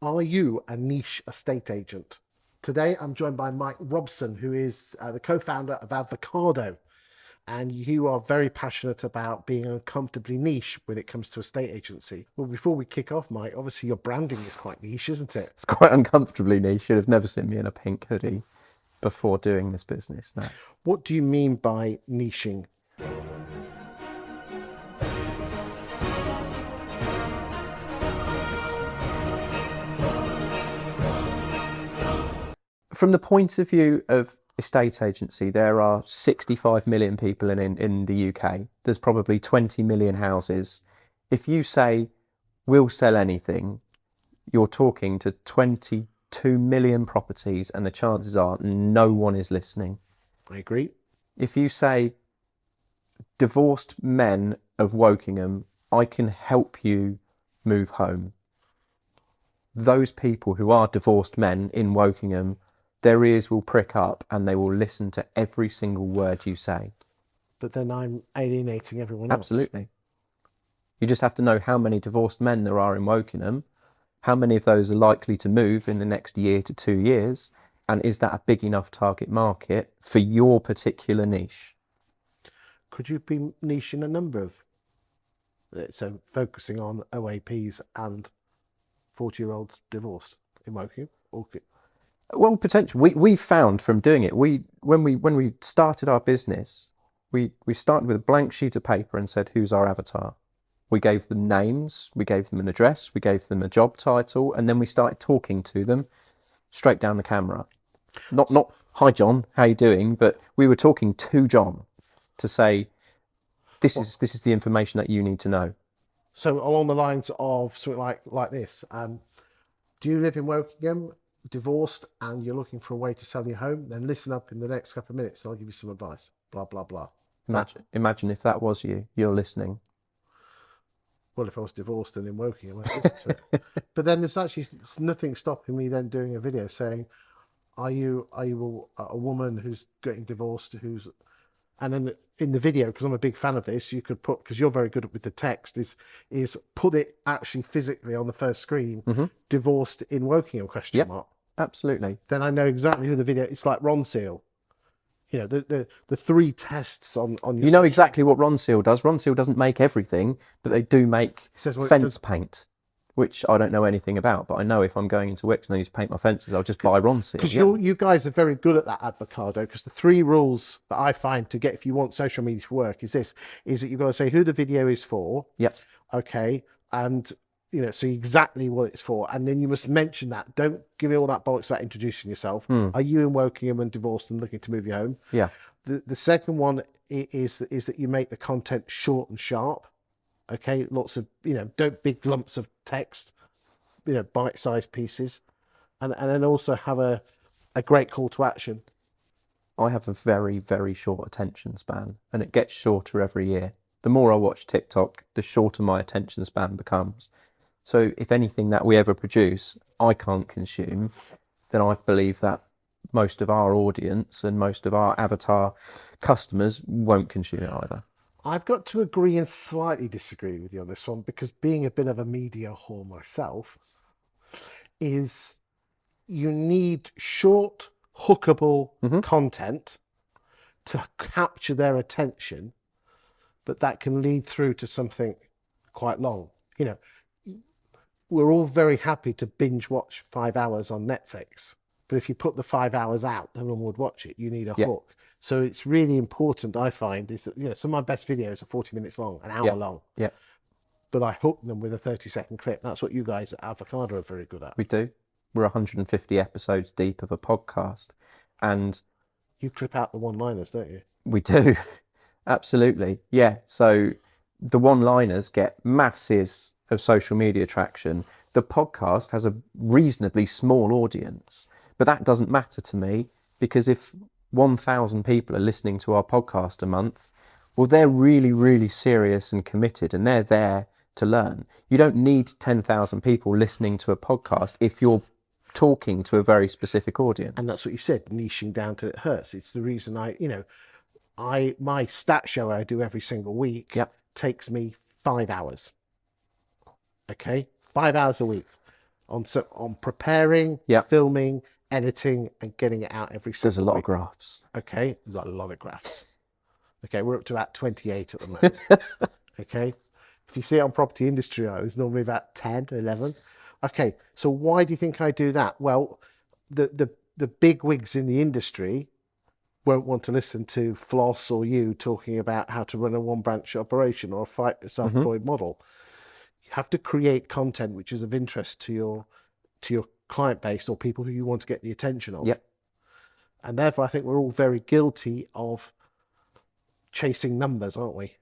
Are you a niche estate agent? Today, I'm joined by Mike Robson, who is the co-founder of Avocado. And you are very passionate about being uncomfortably niche when it comes to estate agency. Well, before we kick off, Mike, obviously your branding is quite niche, isn't it? It's quite uncomfortably niche. You'd have never seen me in a pink hoodie before doing this business. No. What do you mean by niching? From the point of view of estate agency, there are 65 million people in the UK. There's probably 20 million houses. If you say, we'll sell anything, you're talking to 22 million properties, and the chances are no one is listening. I agree. If you say, divorced men of Wokingham, I can help you move home. Those people who are divorced men in Wokingham, their ears will prick up and they will listen to every single word you say. But then I'm alienating everyone else. Absolutely. You just have to know how many divorced men there are in Wokingham, how many of those are likely to move in the next year to 2 years, and is that a big enough target market for your particular niche? Could you be niche in a number of, so focusing on OAPs and 40-year-olds divorced in Woking? Okay. Well, potentially. We found from doing it, when we started our business, we started with a blank sheet of paper and said, who's our avatar? We gave them names, we gave them an address, we gave them a job title, and then we started talking to them straight down the camera. Not hi John, how you doing? But we were talking to John to say, this is the information that you need to know. So along the lines of something like this, do you live in Wokingham, divorced, and you're looking for a way to sell your home? Then listen up in the next couple of minutes and I'll give you some advice. Blah, blah, blah. Imagine if that was you. You're listening. Well, if I was divorced and in Wokingham, I'd listen to it. But then there's actually nothing stopping me then doing a video saying, are you a woman who's getting divorced, and then in the video, because I'm a big fan of this, you could put, because you're very good with the text, is put it actually physically on the first screen, divorced in Wokingham, question mark. Absolutely. Then I know exactly who the video, it's like Ron Seal. You know, the three tests on your... You know exactly what Ron Seal does. Ron Seal doesn't make everything, but they do make fence paint, which I don't know anything about, but I know if I'm going into Wix and I need to paint my fences, I'll just buy Ron Seal. Because you guys are very good at that, Avocado, because the three rules that I find to get, if you want social media to work, is that you've got to say who the video is for. Yep. Okay. And, so exactly what it's for. And then you must mention that. Don't give me all that bollocks about introducing yourself. Are you in Wokingham and divorced and looking to move your home? Yeah. The second one is that you make the content short and sharp. Okay. Lots of, don't big lumps of text, bite-sized pieces. And then also have a great call to action. I have a very, very short attention span, and it gets shorter every year. The more I watch TikTok, the shorter my attention span becomes. So if anything that we ever produce, I can't consume, then I believe that most of our audience and most of our avatar customers won't consume it either. I've got to agree and slightly disagree with you on this one, because being a bit of a media whore myself, is you need short, hookable content to capture their attention, but that can lead through to something quite long. We're all very happy to binge watch 5 hours on Netflix, but if you put the 5 hours out, no one would watch it. You need a hook. So it's really important, I find, is that some of my best videos are 40 minutes long, an hour long. Yeah. But I hook them with a 30-second clip. That's what you guys at Avocado are very good at. We do. We're 150 episodes deep of a podcast, and you clip out the one-liners, don't you? We do. Absolutely. Yeah. So the one-liners get masses of social media traction. The podcast has a reasonably small audience, but that doesn't matter to me, because if 1,000 people are listening to our podcast a month, well, they're really, really serious and committed, and they're there to learn. You don't need 10,000 people listening to a podcast if you're talking to a very specific audience. And that's what you said, niching down till it hurts. It's the reason my stat show I do every single week takes me 5 hours. Okay, 5 hours a week. on preparing, Yeah. filming, editing, and getting it out every There's a single lot of week. graphs. Okay, there's a lot of graphs. Okay, we're up to about 28 at the moment. Okay, if you see it on Property Industry, there's normally about 10, 11. Okay, so why do you think I do that? Well, the big wigs in the industry won't want to listen to Floss or you talking about how to run a one branch operation or a self-employed model. You have to create content which is of interest to your client base or people who you want to get the attention of. Yep. And therefore, I think we're all very guilty of chasing numbers, aren't we?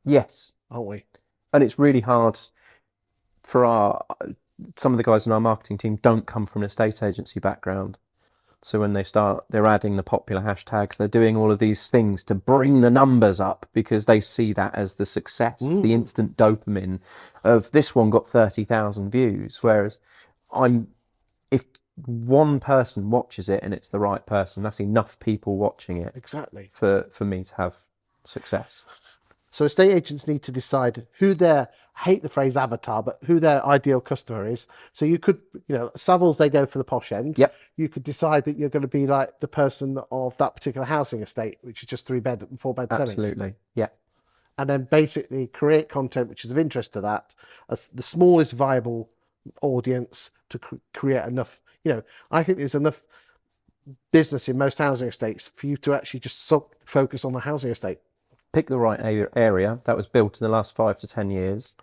Yes. Aren't we? And it's really hard for some of the guys in our marketing team don't come from an estate agency background. So when they're adding the popular hashtags, they're doing all of these things to bring the numbers up because they see that as the success. It's the instant dopamine of this one got 30,000 views. Whereas if one person watches it and it's the right person, that's enough people watching it. Exactly. For me to have success. So estate agents need to decide who I hate the phrase avatar, but who their ideal customer is. So you could, Savills, they go for the posh end. Yep. You could decide that you're going to be like the person of that particular housing estate, which is just 3-bed and 4-bed semis. Absolutely. Yeah. And then basically create content which is of interest to that, as the smallest viable audience to create enough. I think there's enough business in most housing estates for you to actually just focus on the housing estate. Pick the right area that was built in the last 5 to 10 years,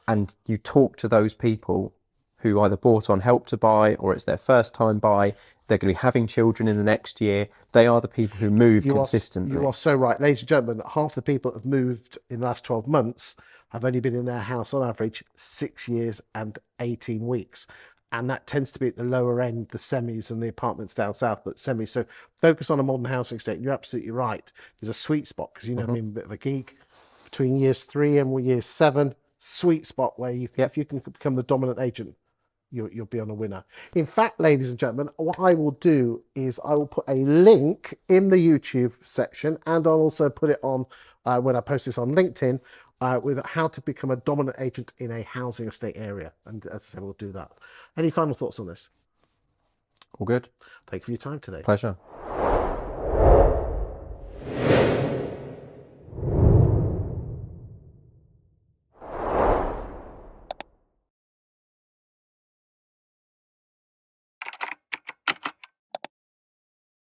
and you talk to those people who either bought on Help to Buy or it's their first time buy. They're going to be having children in the next year. They are the people who move consistently. You are so right. Ladies and gentlemen, half the people that have moved in the last 12 months have only been in their house on average 6 years and 18 weeks. And that tends to be at the lower end, the semis and the apartments down south, but semis. So focus on a modern housing estate. You're absolutely right. There's a sweet spot because I'm a bit of a geek. Between years 3 and years 7, sweet spot where if you can become the dominant agent, you'll be on a winner. In fact, ladies and gentlemen, what I will do is I will put a link in the YouTube section, and I'll also put it on when I post this on LinkedIn, with how to become a dominant agent in a housing estate area. And as I said, we'll do that. Any final thoughts on this? All good. Thank you for your time today. Pleasure.